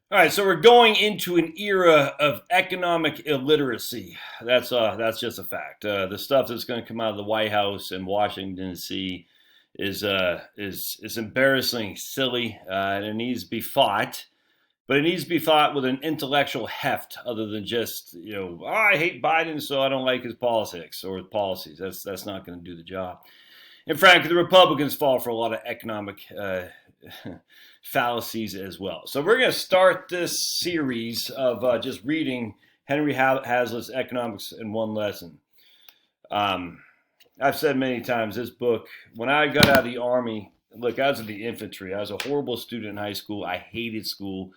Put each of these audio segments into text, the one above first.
All right, so we're going into an era of economic illiteracy. That's just a fact. The stuff that's going to come out of the White House and Washington D.C. is embarrassingly silly, and it needs to be fought. But it needs to be fought with an intellectual heft, other than just oh, I hate Biden, so I don't like his politics or his policies. That's not going to do the job. And frankly, the Republicans fall for a lot of economic fallacies as well. So we're going to start this series of just reading Henry Hazlitt's Economics in One Lesson. I've said many times this book, when I got out of the Army, look, I was in the infantry. I was a horrible student in high school. I hated school.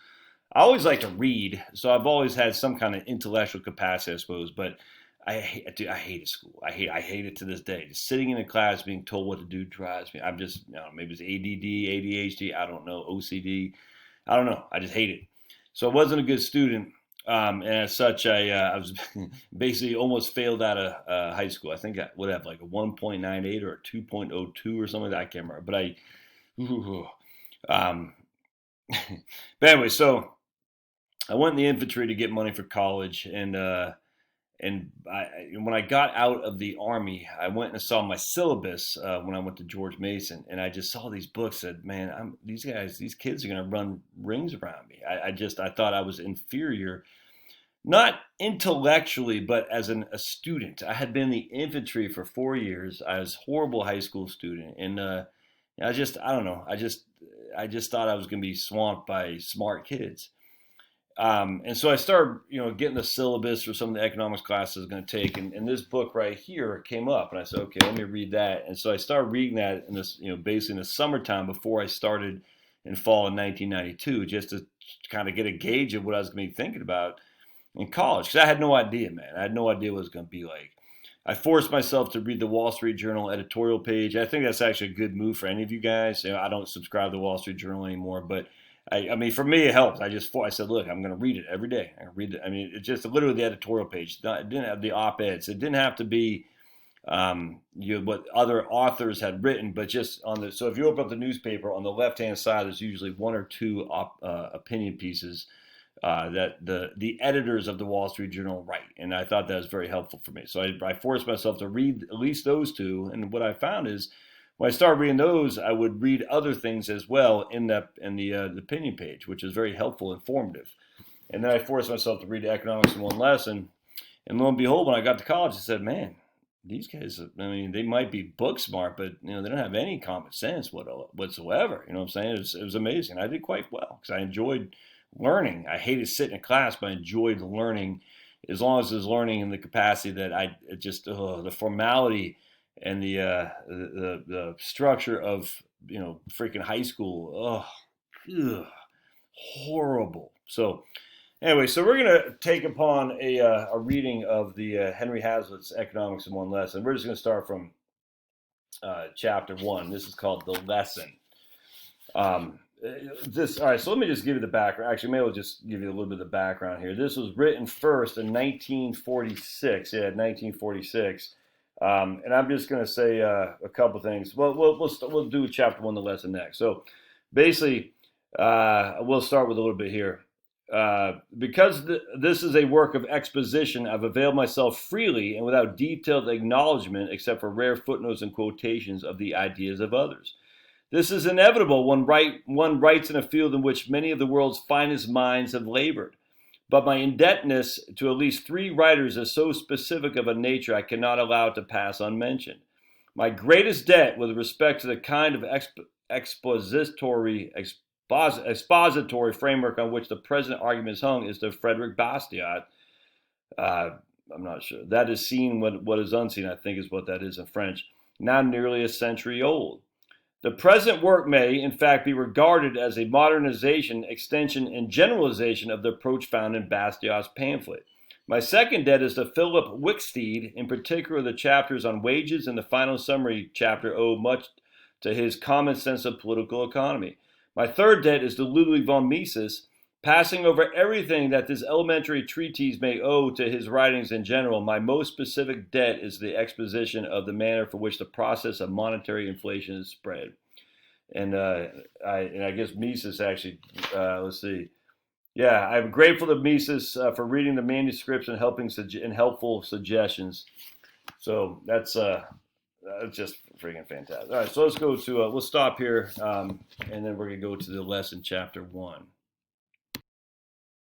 I always like to read, so I've always had some kind of intellectual capacity, I suppose. But dude, I hated school. I hate it to this day. Just sitting in a class being told what to do drives me. I'm just, maybe it's ADD, ADHD. I don't know, OCD. I don't know. I just hate it. So I wasn't a good student, and as such, I was basically almost failed out of high school. I think I would have like a 1.98 or a 2.02 or something like that. I can't remember, but um, but anyway, so I went in the infantry to get money for college, and when I got out of the army, I went and saw my syllabus when I went to George Mason, and I just saw these books. Said, "Man, these kids are going to run rings around me." I thought I was inferior, not intellectually, but as a student. I had been in the infantry for 4 years. I was a horrible high school student, and I don't know. I just thought I was going to be swamped by smart kids. And so I started, getting the syllabus for some of the economics classes I was going to take, and this book right here came up, and I said, okay, let me read that. And so I started reading that in this, basically in the summertime before I started in fall of 1992, just to kind of get a gauge of what I was going to be thinking about in college, because I had no idea, man. I had no idea what it was going to be like. I forced myself to read the Wall Street Journal editorial page. I think that's actually a good move for any of you guys. I don't subscribe to the Wall Street Journal anymore, but I mean, for me, it helps. I said, look, I'm going to read it every day. I read it. I mean, it's just literally the editorial page. It didn't have the op-eds. It didn't have to be what other authors had written, but just on the. So if you open up the newspaper, on the left-hand side, there's usually one or two opinion pieces that the editors of the Wall Street Journal write, and I thought that was very helpful for me. So I forced myself to read at least those two, and what I found is when I started reading those, I would read other things as well in the opinion page, which is very helpful, informative. And then I forced myself to read economics in one lesson, and lo and behold, when I got to college, I said, "Man, these guys, I mean, they might be book smart, but they don't have any common sense whatsoever." You know what I'm saying? It was amazing. I did quite well because I enjoyed learning. I hated sitting in class, but I enjoyed learning, as long as it was learning in the capacity that I just the formality and the structure of freaking high school. Ugh, horrible. So anyway, so we're gonna take upon a reading of the Henry Hazlitt's Economics in One Lesson. We're just gonna start from chapter one. This is called The Lesson. All right, so let me just give you the background. Actually, maybe I'll just give you a little bit of the background here. This was written first in 1946. Yeah, 1946. And I'm just going to say a couple things. Well, we'll do chapter one, the lesson next. So basically, we'll start with a little bit here. Because this is a work of exposition, I've availed myself freely and without detailed acknowledgement, except for rare footnotes and quotations of the ideas of others. This is inevitable when one writes in a field in which many of the world's finest minds have labored. But my indebtedness to at least three writers is so specific of a nature I cannot allow it to pass unmentioned. My greatest debt with respect to the kind of expository framework on which the present argument is hung is to Frederick Bastiat. I'm not sure. That is seen what is unseen, I think is what that is in French, now nearly a century old. The present work may, in fact, be regarded as a modernization, extension, and generalization of the approach found in Bastiat's pamphlet. My second debt is to Philip Wicksteed, in particular the chapters on wages and the final summary chapter owe much to his common sense of political economy. My third debt is to Ludwig von Mises, passing over everything that this elementary treatise may owe to his writings in general. My most specific debt is the exposition of the manner for which the process of monetary inflation is spread. And I guess Mises actually, let's see, Yeah, I'm grateful to Mises for reading the manuscripts and and helpful suggestions. So that's just freaking fantastic. All right, so let's go to let's stop here, and then we're gonna go to the lesson chapter 1.